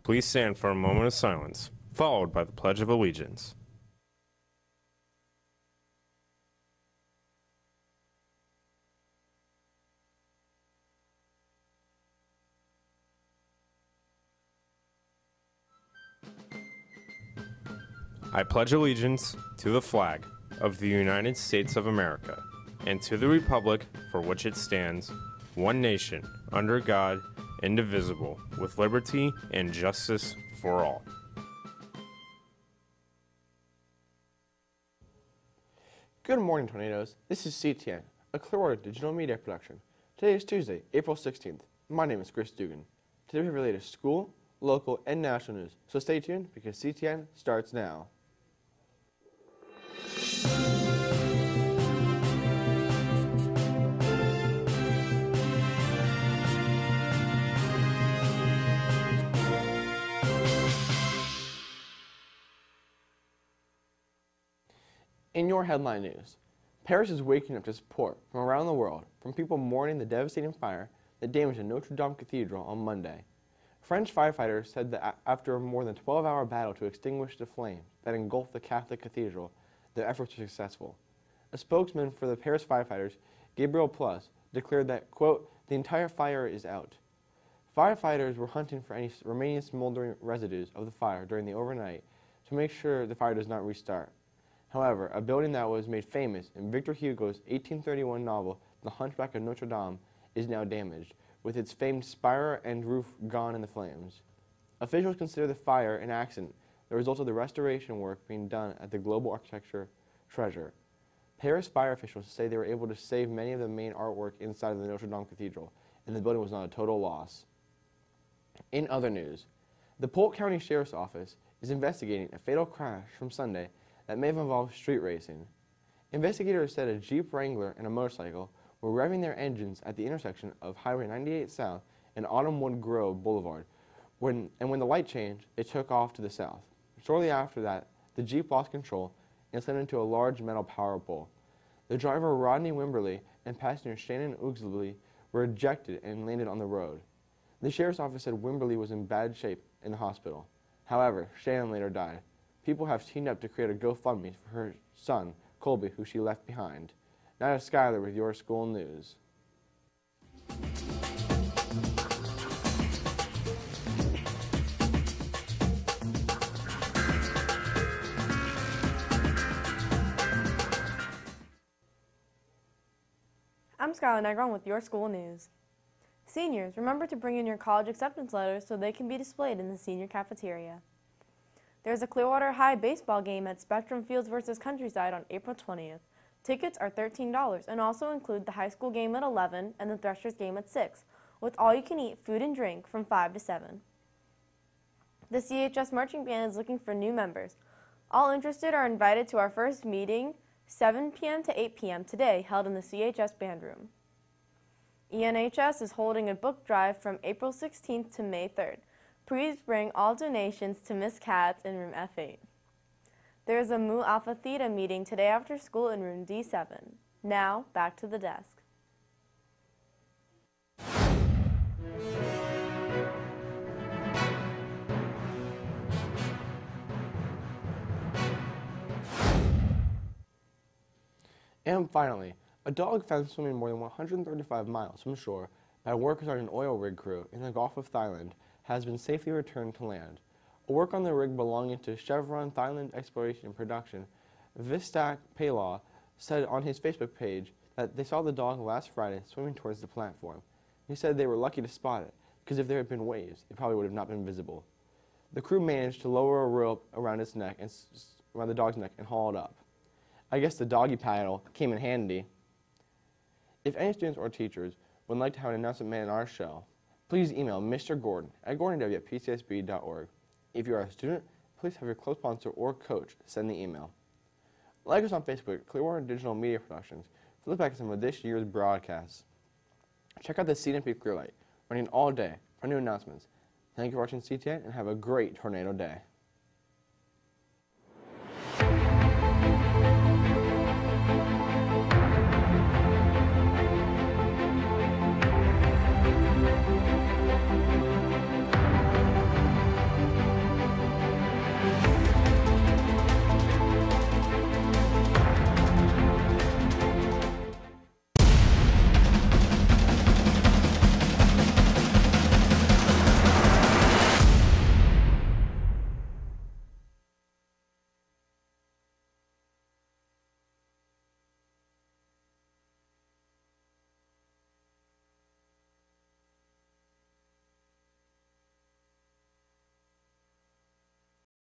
Please stand for a moment of silence, followed by the Pledge of Allegiance. I pledge allegiance to the flag of the United States of America and to the republic for which it stands, one nation, under God, indivisible, with liberty and justice for all. Good morning, Tornadoes. This is CTN, a Clearwater digital media production. Today is Tuesday, April 16th. My name is Chris Dugan. Today we have related school, local, and national news, so stay tuned because CTN starts now. In your headline news, Paris is waking up to support from around the world from people mourning the devastating fire that damaged the Notre Dame Cathedral on Monday. French firefighters said that after a more than 12-hour battle to extinguish the flames that engulfed the Catholic cathedral, their efforts were successful. A spokesman for the Paris firefighters, Gabriel Plus, declared that, quote, "the entire fire is out." Firefighters were hunting for any remaining smoldering residues of the fire during the overnight to make sure the fire does not restart. However, a building that was made famous in Victor Hugo's 1831 novel, The Hunchback of Notre Dame, is now damaged, with its famed spire and roof gone in the flames. Officials consider the fire an accident, the result of the restoration work being done at the global architecture treasure. Paris fire officials say they were able to save many of the main artwork inside of the Notre Dame Cathedral, and the building was not a total loss. In other news, the Polk County Sheriff's Office is investigating a fatal crash from Sunday that may have involved street racing. Investigators said a Jeep Wrangler and a motorcycle were revving their engines at the intersection of Highway 98 South and Autumnwood Grove Boulevard, when the light changed, it took off to the south. Shortly after that, the Jeep lost control and slid into a large metal power pole. The driver, Rodney Wimberly, and passenger Shannon Oogsley were ejected and landed on the road. The sheriff's office said Wimberly was in bad shape in the hospital. However, Shannon later died. People have teamed up to create a GoFundMe for her son, Colby, who she left behind. Now to Skylar with your school news. I'm Skylar Negron with your school news. Seniors, remember to bring in your college acceptance letters so they can be displayed in the senior cafeteria. There's a Clearwater High baseball game at Spectrum Fields versus Countryside on April 20th. Tickets are $13 and also include the high school game at 11 and the Threshers game at 6, with all-you-can-eat food and drink from 5 to 7. The CHS Marching Band is looking for new members. All interested are invited to our first meeting, 7 p.m. to 8 p.m. today, held in the CHS Band Room. ENHS is holding a book drive from April 16th to May 3rd. Please bring all donations to Miss Katz in room F8. There is a Mu Alpha Theta meeting today after school in room D7. Now, back to the desk. And finally, a dog found swimming more than 135 miles from shore by workers on an oil rig crew in the Gulf of Thailand has been safely returned to land. A work on the rig belonging to Chevron Thailand Exploration and Production, Vistak Paylaw, said on his Facebook page that they saw the dog last Friday swimming towards the platform. He said they were lucky to spot it, because if there had been waves, it probably would have not been visible. The crew managed to lower a rope around its neck and around the dog's neck and haul it up. I guess the doggy paddle came in handy. If any students or teachers would like to have an announcement made in our show, please email Mr. Gordon at gordonw@pcsb.org. If you are a student, please have your club sponsor or coach send the email. Like us on Facebook at Clearwater Digital Media Productions to look back at some of this year's broadcasts. Check out the CNP Clearlight, running all day for new announcements. Thank you for watching CTN and have a great tornado day.